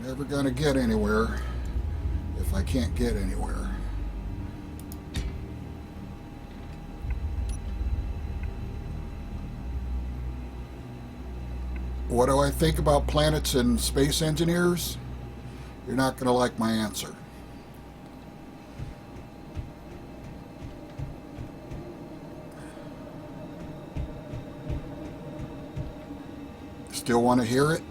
Never gonna get anywhere if I can't get anywhere. What do I think about planets and space engineers? You're not gonna like my answer. Still want to hear it?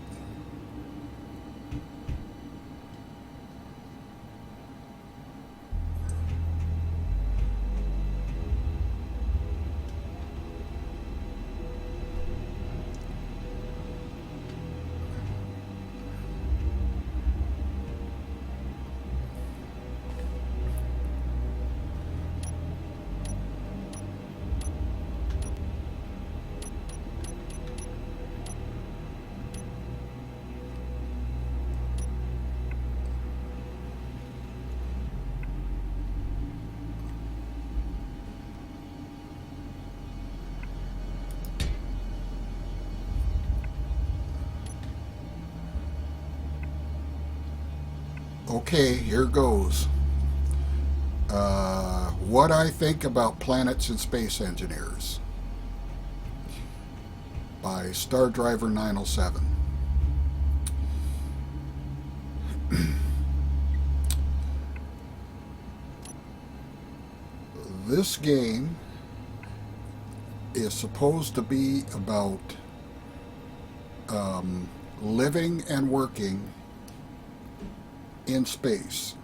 Okay, here goes. What I think about planets and space engineers by Star Driver 907. This game is supposed to be about living and working in space.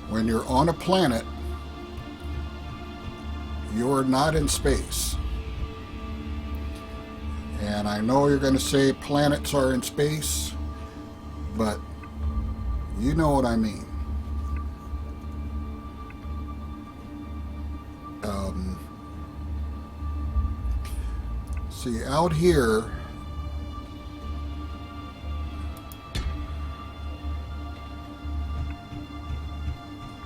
When you're on a planet, you're not in space. And I know you're going to say planets are in space, but you know what I mean. See, out here,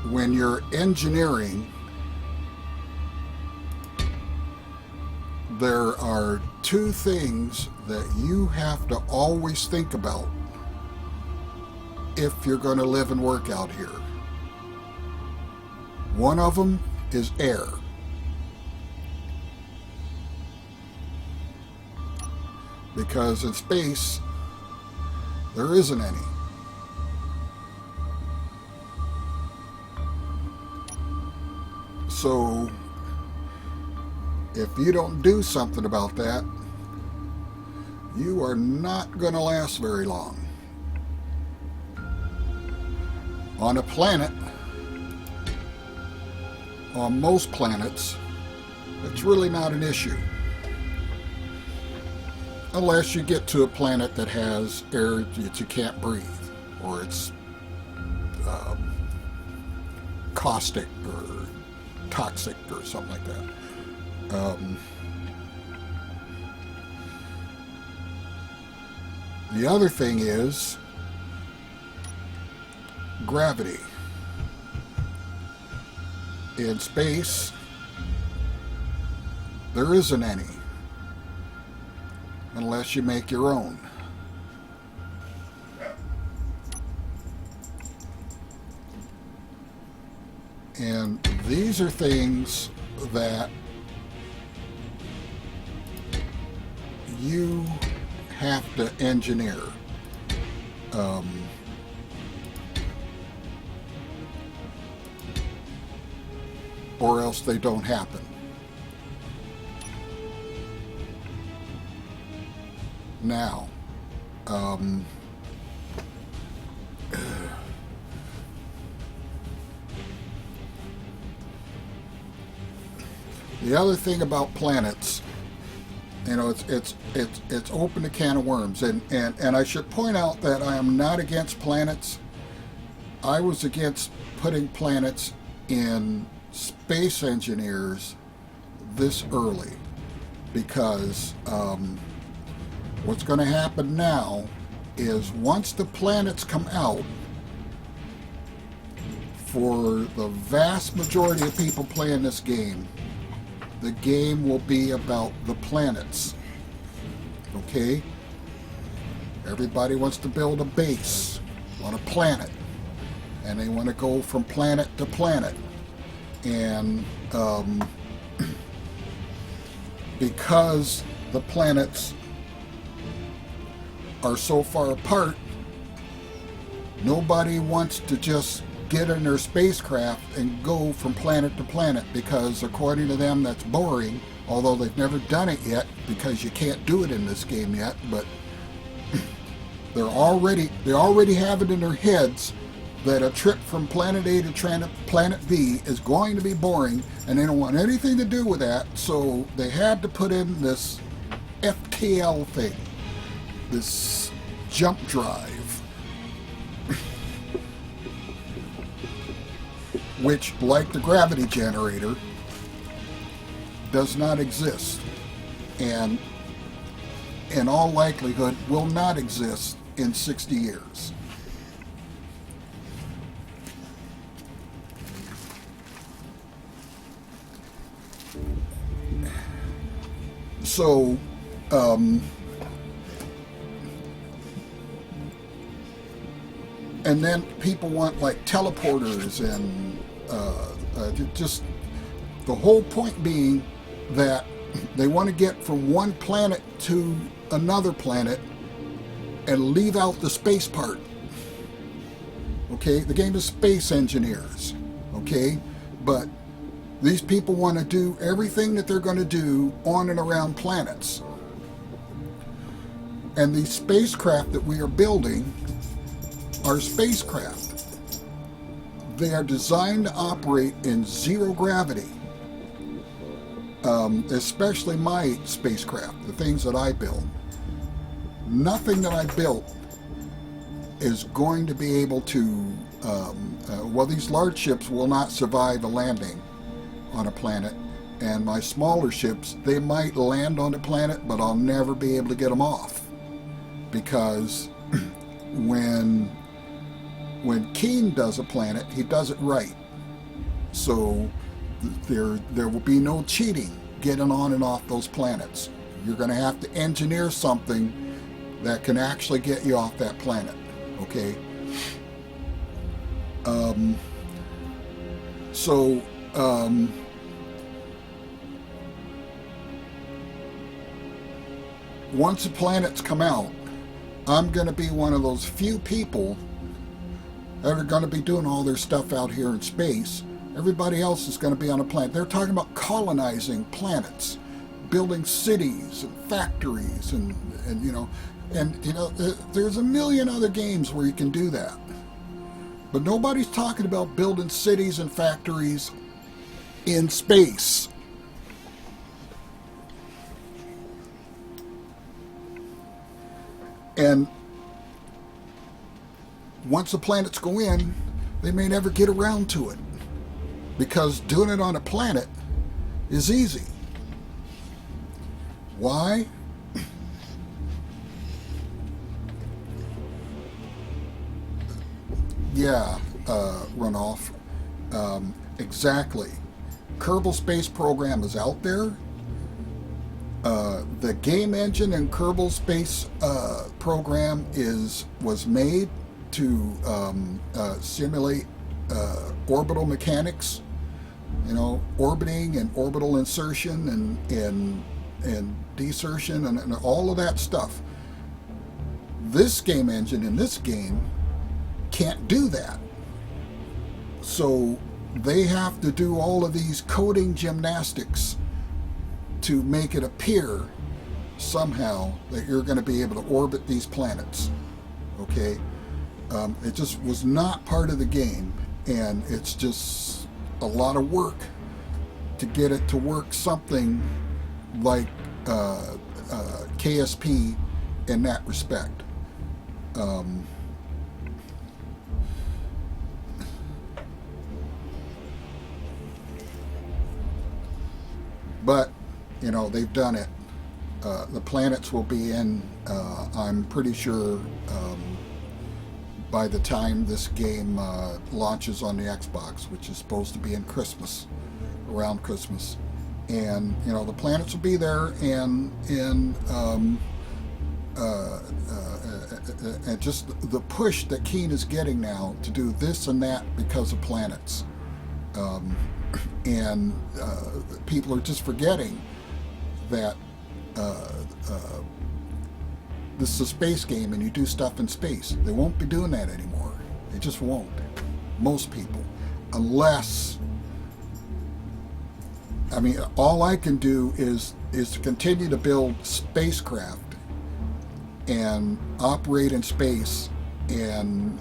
when you're engineering, there are two things that you have to always think about if you're going to live and work out here. One of them is air. Because in space, there isn't any. So, if you don't do something about that, you are not going to last very long. On a planet, on most planets, it's really not an issue. Unless you get to a planet that has air that you can't breathe, or it's caustic or toxic or something like that. The other thing is gravity. In space, there isn't any, unless you make your own. And these are things that you have to engineer. Or else they don't happen. Now, the other thing about planets, you know, it's opened a can of worms, and I should point out that I am not against planets. I was against putting planets in space engineers this early, because what's going to happen now is once the planets come out, for the vast majority of people playing this game, The game will be about the planets. Okay? Everybody wants to build a base on a planet, and they want to go from planet to planet. And because the planets are so far apart, nobody wants to just get in their spacecraft and go from planet to planet, because according to them that's boring, although they've never done it yet because you can't do it in this game yet. But they already have it in their heads that a trip from planet A to planet B is going to be boring, and they don't want anything to do with that. So they had to put in this FTL thing, this jump drive, which, like the gravity generator, does not exist, and in all likelihood will not exist in 60 years. So, and then people want like teleporters and just the whole point being that they want to get from one planet to another planet and leave out the space part. Okay, the game is Space Engineers. Okay, but these people want to do everything that they're going to do on and around planets. And these spacecraft that we are building are spacecraft. They are designed to operate in zero gravity. Especially my spacecraft, the things that I build. Nothing that I built is going to be able to, well, these large ships will not survive a landing on a planet, and my smaller ships, they might land on the planet, but I'll never be able to get them off, because when Keen does a planet, he does it right. So there will be no cheating getting on and off those planets. You're going to have to engineer something that can actually get you off that planet. Okay. Once the planets come out, I'm going to be one of those few people that are going to be doing all their stuff out here in space. Everybody else is going to be on a planet. They're talking about colonizing planets, building cities and factories, and there's a million other games where you can do that. But nobody's talking about building cities and factories in space. And once the planets go in, they may never get around to it, because doing it on a planet is easy. Why? Yeah, Runoff. Exactly. Kerbal Space Program is out there. The game engine in Kerbal Space Program was made to simulate orbital mechanics, orbiting and orbital insertion and desertion and all of that stuff. This game engine in this game can't do that. So they have to do all of these coding gymnastics to make it appear somehow that you're going to be able to orbit these planets. Okay? It just was not part of the game, and it's just a lot of work to get it to work something like KSP in that respect. But, they've done it. The planets will be in, I'm pretty sure, by the time this game launches on the Xbox, which is supposed to be in Christmas, around Christmas. and you know the planets will be there, and just the push that Keen is getting now to do this and that because of planets, and people are just forgetting that this is a space game and you do stuff in space. They won't be doing that anymore. They just won't. Most people, unless, I mean, all I can do is to continue to build spacecraft and operate in space, and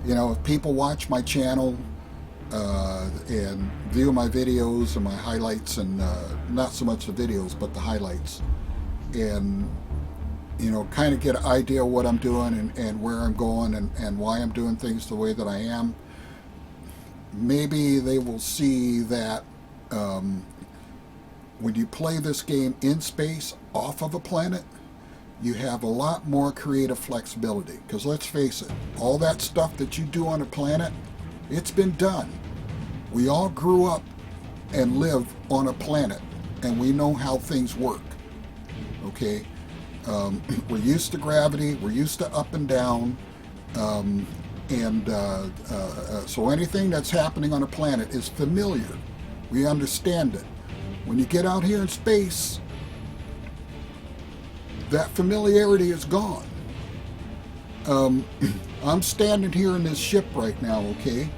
you know, if people watch my channel and view my videos and my highlights, and not so much the videos but the highlights, and you know, kind of get an idea of what I'm doing and where I'm going, and why I'm doing things the way that I am, maybe they will see that when you play this game in space off of a planet, you have a lot more creative flexibility. Because let's face it, all that stuff that you do on a planet, it's been done. We all grew up and live on a planet, and we know how things work. Okay? We're used to gravity, we're used to up and down, so anything that's happening on a planet is familiar. We understand it. When you get out here in space, that familiarity is gone. I'm standing here in this ship right now, okay?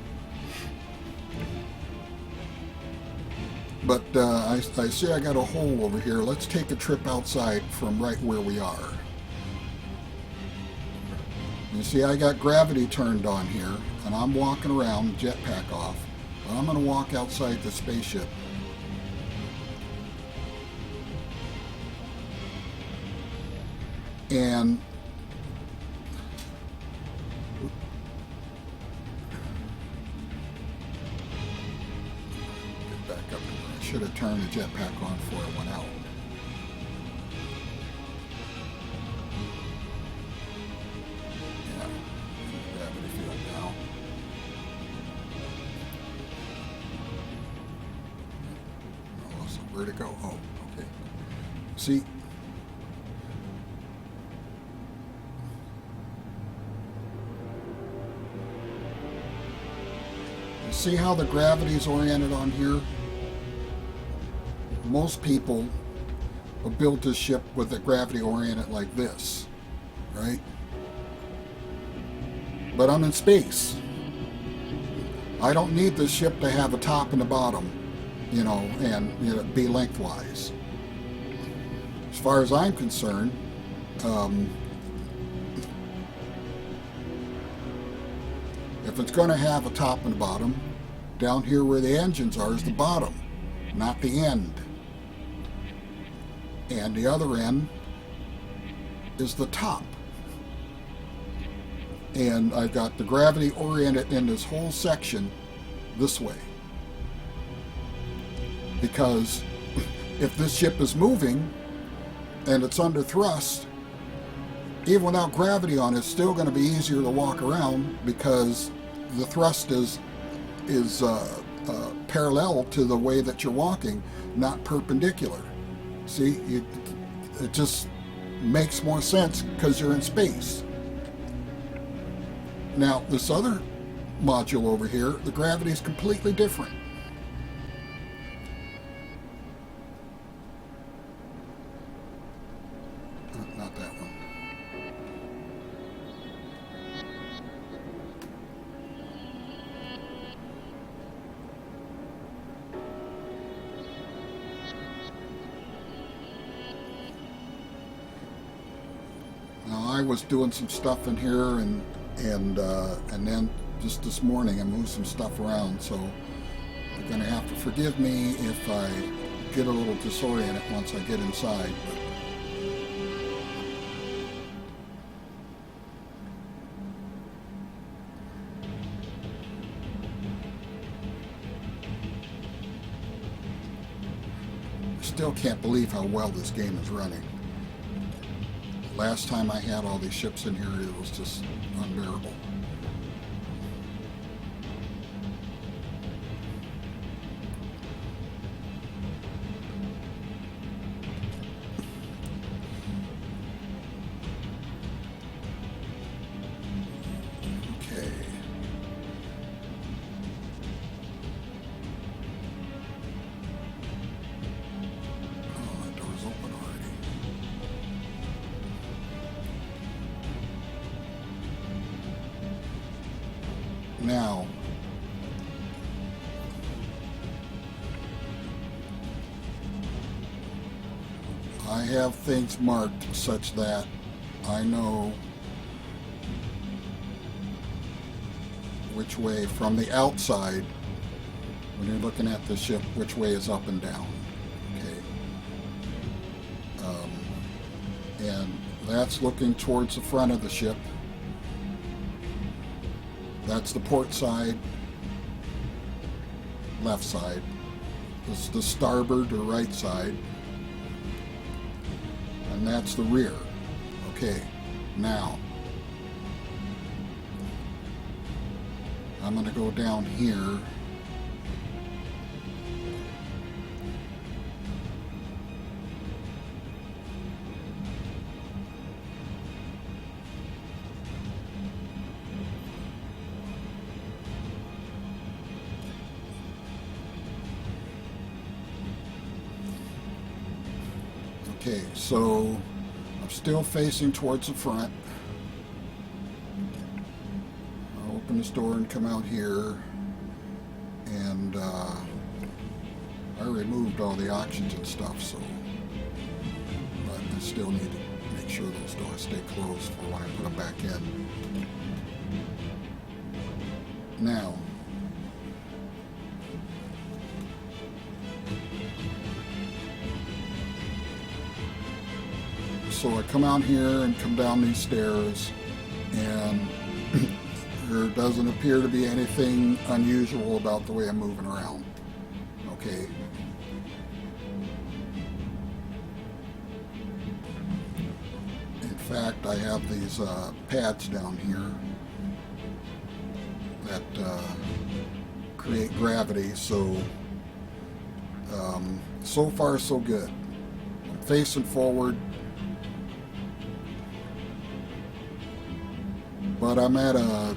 But I see I got a hole over here. Let's take a trip outside from right where we are. You see, I got gravity turned on here, and I'm walking around, jetpack off. But I'm going to walk outside the spaceship. And get back up. I should have turned the jetpack on before it went out. Yeah, gravity field now. Oh, so where'd it go? Oh, okay. See. See how the gravity is oriented on here? Most people will build this ship with the gravity oriented like this, right? But I'm in space. I don't need this ship to have a top and a bottom, you know, and you know, be lengthwise. As far as I'm concerned, if it's going to have a top and a bottom, down here where the engines are is the bottom, not the end. And the other end is the top. And I've got the gravity oriented in this whole section this way. Because if this ship is moving and it's under thrust, even without gravity on it, it's still going to be easier to walk around because the thrust is parallel to the way that you're walking, not perpendicular. See, it just makes more sense because you're in space. Now, this other module over here, the gravity is completely different. Not that one. Now, I was doing some stuff in here, and then just this morning I moved some stuff around, so you're going to have to forgive me if I get a little disoriented once I get inside. But I still can't believe how well this game is running. Last time I had all these ships in here, it was just unbearable. I have things marked such that I know which way from the outside, when you're looking at the ship, which way is up and down. Okay. And that's looking towards the front of the ship. That's the port side, left side. This is the starboard or right side. And that's the rear. Okay, now I'm going to go down here. Okay, so I'm still facing towards the front. I'll open this door and come out here, and I removed all the oxygen stuff, so, but I still need to make sure those doors stay closed for when I put them back in. Now, so I come out here and come down these stairs, and there doesn't appear to be anything unusual about the way I'm moving around. Okay. In fact, I have these pads down here that create gravity, so so far so good. I'm facing forward, but I'm at a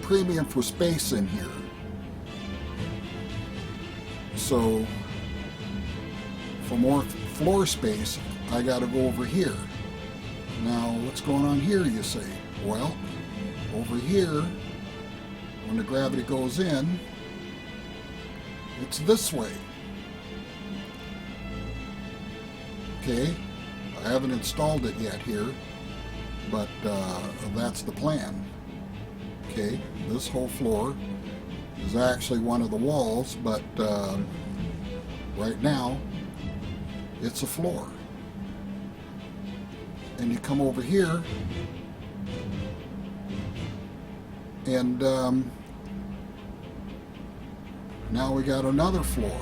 premium for space in here. So for more floor space, I got to go over here. Now, what's going on here, you say? Well, over here, when the gravity goes in, it's this way. Okay, I haven't installed it yet here, but that's the plan. Okay, this whole floor is actually one of the walls, but right now it's a floor. And you come over here, and now we got another floor.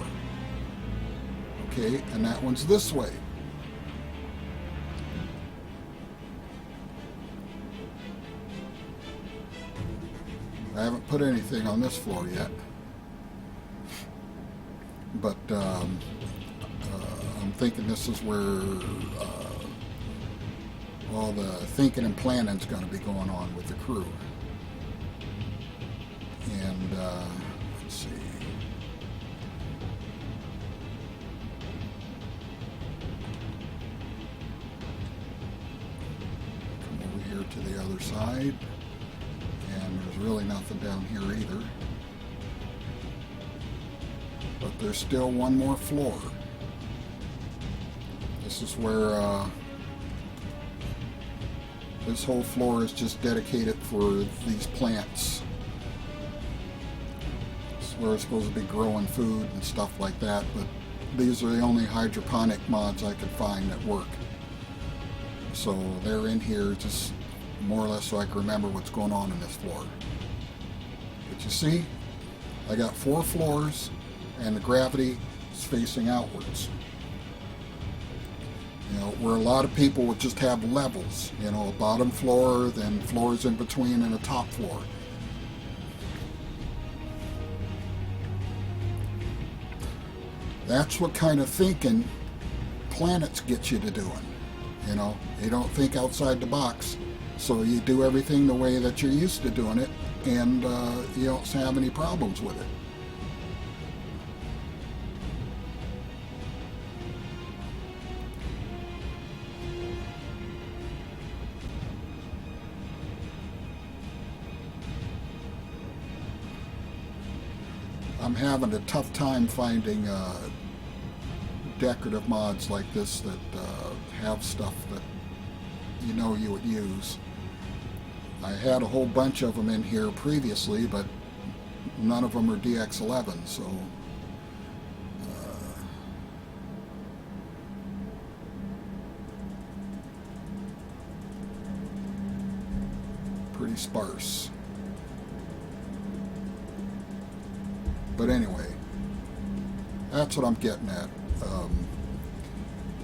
Okay, and that one's this way. I haven't put anything on this floor yet, but I'm thinking this is where all the thinking and planning is going to be going on with the crew. And let's see. Come over here to the other side. And there's really nothing down here either. But there's still one more floor. This is where this whole floor is just dedicated for these plants. It's where it's supposed to be growing food and stuff like that, but these are the only hydroponic mods I could find that work. So they're in here just more or less so I can remember what's going on in this floor. But you see, I got 4 floors and the gravity is facing outwards. You know, where a lot of people would just have levels, you know, a bottom floor, then floors in between, and a top floor. That's what kind of thinking planets get you to doing. You know, you don't think outside the box. So you do everything the way that you're used to doing it, and you don't have any problems with it. I'm having a tough time finding decorative mods like this that have stuff that you know you would use. I had a whole bunch of them in here previously, but none of them are DX11, so pretty sparse. But anyway, that's what I'm getting at.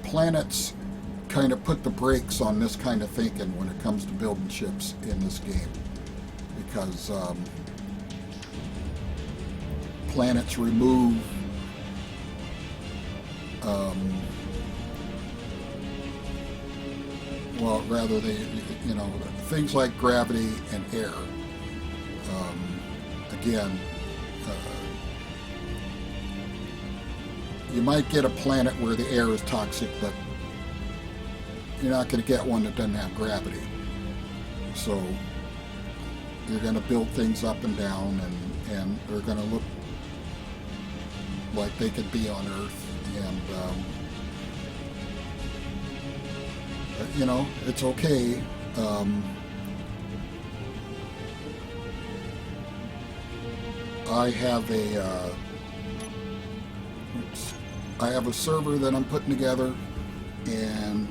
Planets kind of put the brakes on this kind of thinking when it comes to building ships in this game, because planets remove well, rather things like gravity and air. Again, you might get a planet where the air is toxic, but you're not going to get one that doesn't have gravity. So you're going to build things up and down, and they're going to look like they could be on Earth. And it's okay. I have a server that I'm putting together, and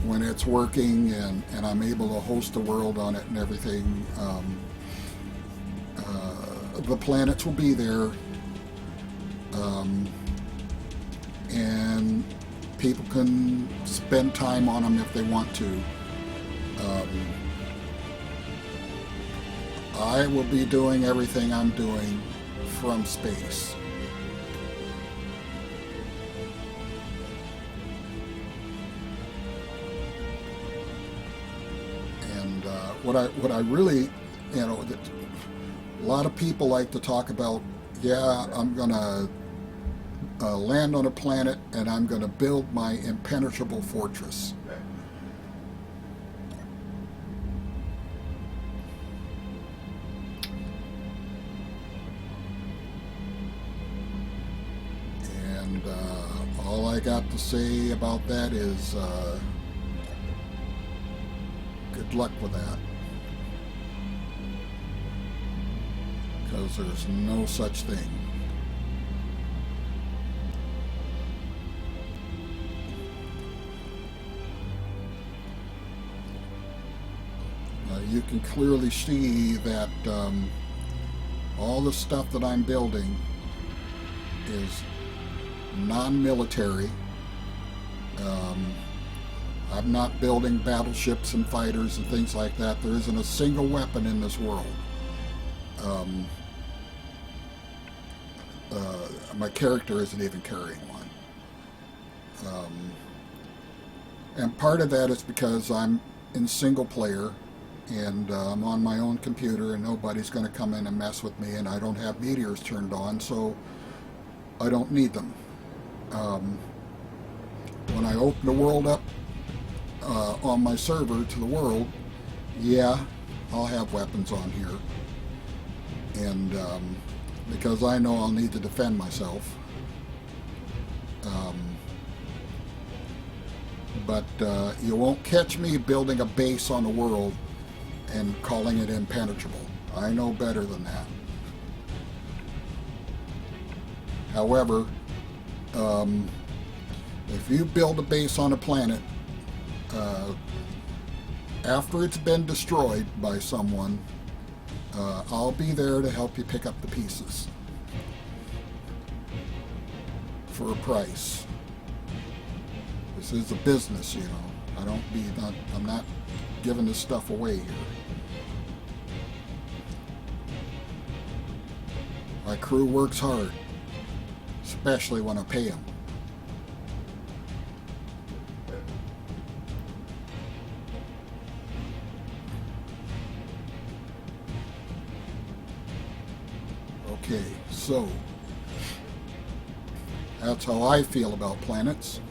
when it's working and I'm able to host a world on it and everything, the planets will be there, and people can spend time on them if they want to. I will be doing everything I'm doing from space. And what I really, a lot of people like to talk about, I'm gonna land on a planet and I'm gonna build my impenetrable fortress. All I got to say about that is good luck with that, because there's no such thing. You can clearly see that all the stuff that I'm building is non-military. I'm not building battleships and fighters and things like that. There isn't a single weapon in this world. My character isn't even carrying one. And part of that is because I'm in single player, and I'm on my own computer, and nobody's going to come in and mess with me, and I don't have meteors turned on, so I don't need them. When I open the world up on my server to the world, I'll have weapons on here, and because I know I'll need to defend myself. But you won't catch me building a base on the world and calling it impenetrable. I know better than that. However, if you build a base on a planet, after it's been destroyed by someone, I'll be there to help you pick up the pieces for a price. This is a business, I'm not giving this stuff away here. My crew works hard, especially when I pay them. Okay, so that's how I feel about planets.